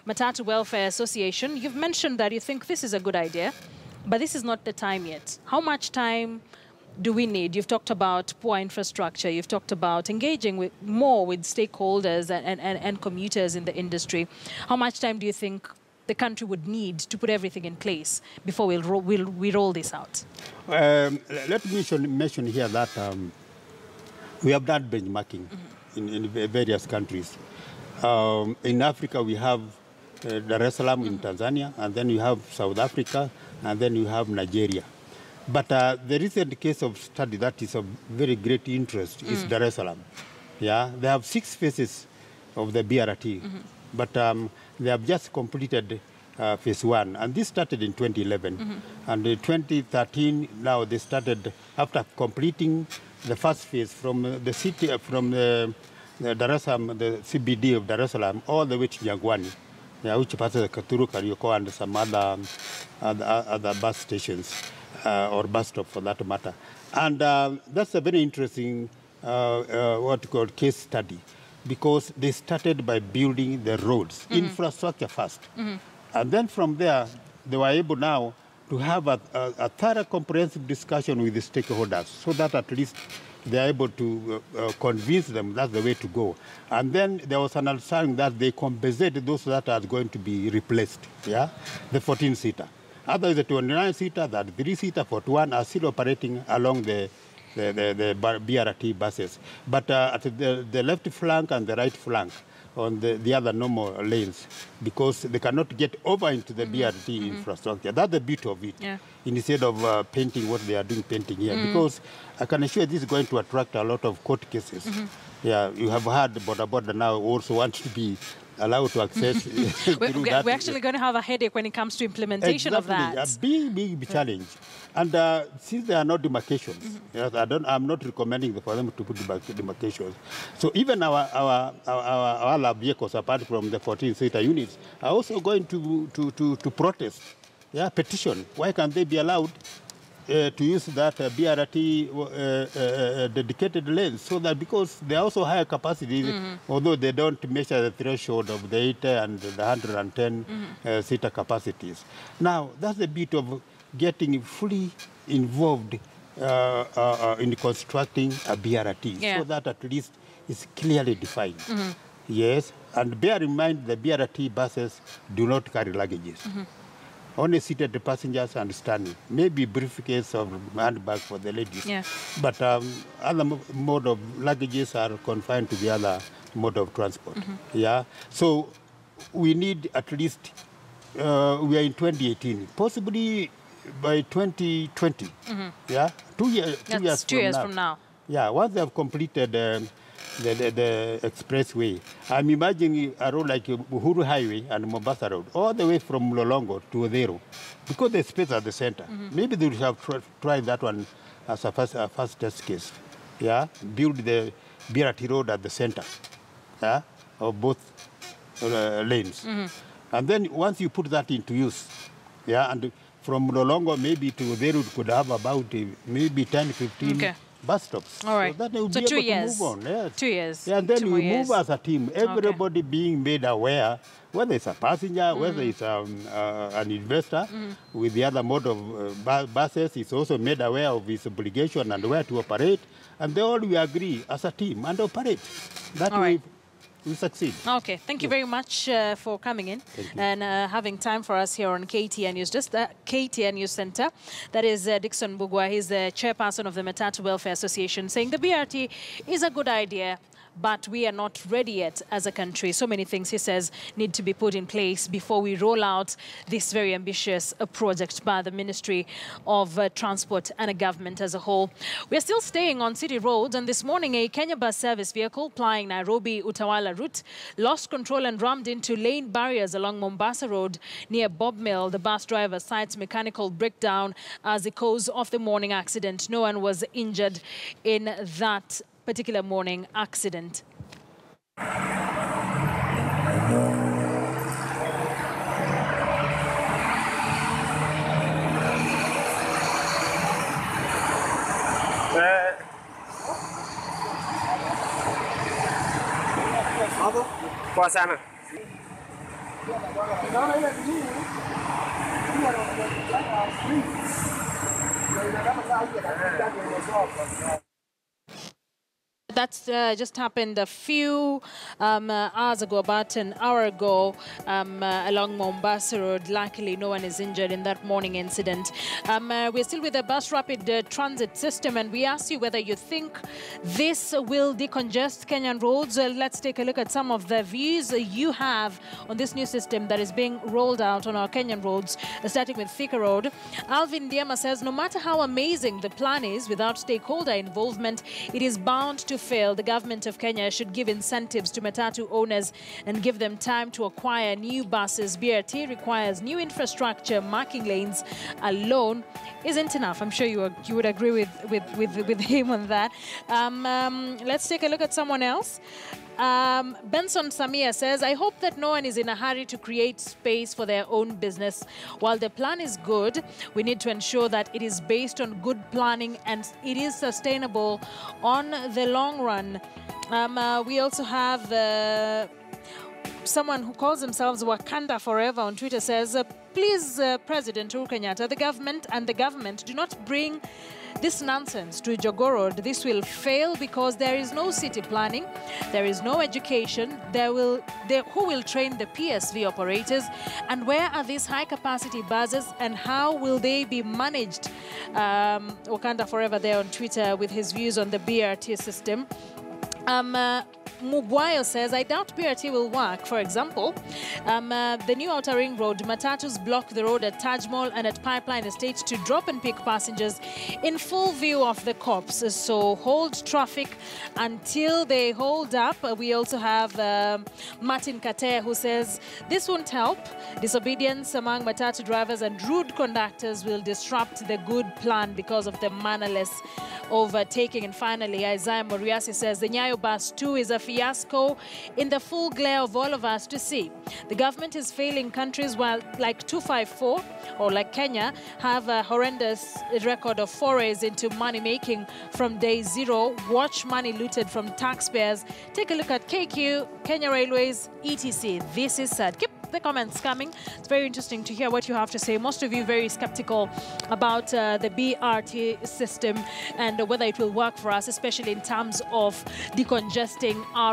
Matatu Welfare Association. You've mentioned that you think this is a good idea, but this is not the time yet. How much time do we need? You've talked about poor infrastructure. You've talked about engaging more with stakeholders and commuters in the industry. How much time do you think the country would need to put everything in place before we roll this out? Let me mention here that we have done benchmarking in various countries. In Africa, we have Dar es Salaam in Tanzania, and then you have South Africa, and then you have Nigeria. But the recent case of study that is of very great interest is Dar es Salaam. Yeah, they have 6 phases of the BRT, but they have just completed phase 1, and this started in 2011. And in 2013, now they started, after completing the first phase from the city, from the Dar es Salaam, the CBD of Dar es Salaam, all the way to Jangwani, which passes Katuru, Karioko, and some other bus stations, or bus stop for that matter. And that's a very interesting, what you call case study, because they started by building the roads, infrastructure first. And then from there, they were able now to have a thorough, comprehensive discussion with the stakeholders, so that at least they're able to convince them that's the way to go. And then there was an understanding that they compensated those that are going to be replaced, the 14-seater. Otherwise, the 29-seater, the 3-seater, 41 are still operating along the BRT buses. But at the left flank and the right flank, on the other normal lanes, because they cannot get over into the BRT infrastructure. That's the beauty of it. Instead of painting what they are doing, painting here. Because I can assure this is going to attract a lot of court cases. Yeah, you have heard Boda now also wants to be allowed to access we're actually going to have a headache when it comes to implementation of that. A big challenge. And since there are no demarcations, I'm not recommending for them to put demarcations. So even our vehicles, apart from the 14-seater units, are also going to protest, petition. Why can't they be allowed to use that BRT dedicated lanes, so that because they also higher capacity, although they don't measure the threshold of the 80 and the 110 seater capacities. Now, that's the bit of getting fully involved in constructing a BRT, so that at least it's clearly defined. Yes, and bear in mind the BRT buses do not carry luggages. Only seated passengers and standing. Maybe briefcase or handbag for the ladies. But other mode of luggages are confined to the other mode of transport. So we need at least, we are in 2018, possibly by 2020. 2 years, That's 2 years from now. Once they have completed the expressway, I'm imagining a road like Uhuru Highway and Mombasa Road, all the way from Lolongo to Odero, because the space at the center. Maybe they would have tried that one as a first test case. Build the BRT road at the center, of both lanes. And then once you put that into use, and from Lolongo maybe to Odero could have about maybe 10, 15 bus stops. All right. So that they will so be 2 able years. to move on. 2 years. And then 2 we years. move as a team. Everybody being made aware, whether it's a passenger, whether it's an investor with the other mode of buses, is also made aware of his obligation and where to operate. And they all we agree as a team and operate. That way we succeed. Okay, thank you very much for coming in and having time for us here on KTN News. Just KTN News Center. That is Dixon Bugwa. He's the chairperson of the Matatu Welfare Association, saying the BRT is a good idea, but we are not ready yet as a country. So many things, he says, need to be put in place before we roll out this very ambitious project by the Ministry of Transport and a government as a whole. We're still staying on city roads, and this morning a Kenya bus service vehicle plying Nairobi-Utawala route lost control and rammed into lane barriers along Mombasa Road near Bob Mill. The bus driver cites mechanical breakdown as the cause of the morning accident. No one was injured in that particular morning accident. Poa sana. That's just happened a few hours ago, about an hour ago, along Mombasa Road. Luckily, no one is injured in that morning incident. We're still with the bus rapid transit system, and we asked you whether you think this will decongest Kenyan roads. Let's take a look at some of the views you have on this new system that is being rolled out on our Kenyan roads, starting with Thika Road. Alvin Diema says, no matter how amazing the plan is, without stakeholder involvement, it is bound to fail. The government of Kenya should give incentives to matatu owners and give them time to acquire new buses. BRT requires new infrastructure. Marking lanes alone isn't enough. I'm sure you would agree with him on that. Let's take a look at someone else. Benson Samia says, I hope that no one is in a hurry to create space for their own business. While the plan is good, we need to ensure that it is based on good planning and it is sustainable on the long run. We also have someone who calls themselves Wakanda Forever on Twitter says, please, President Uhuru Kenyatta, the government do not bring this nonsense to Jogoo Road. This will fail because there is no city planning, there is no education. Who will train the PSV operators, and where are these high-capacity buses, and how will they be managed? Wakanda Forever there on Twitter with his views on the BRT system. Mugwayo says, I doubt BRT will work. For example, the new outer ring road, matatus block the road at Taj Mall and at Pipeline Estate to drop and pick passengers in full view of the cops. So hold traffic until they hold up. We also have Martin Kate, who says, this won't help. Disobedience among matatu drivers and rude conductors will disrupt the good plan because of the mannerless overtaking. And finally, Isaiah Moriasi says, the Nyayo Bus 2 is a fiasco in the full glare of all of us to see. The government is failing countries while, like 254 or like Kenya, have a horrendous record of forays into money making from day zero. Watch money looted from taxpayers. Take a look at KQ, Kenya Railways, etc. This is sad. Keep the comments coming. It's very interesting to hear what you have to say. Most of you very skeptical about the BRT system and whether it will work for us, especially in terms of decongesting our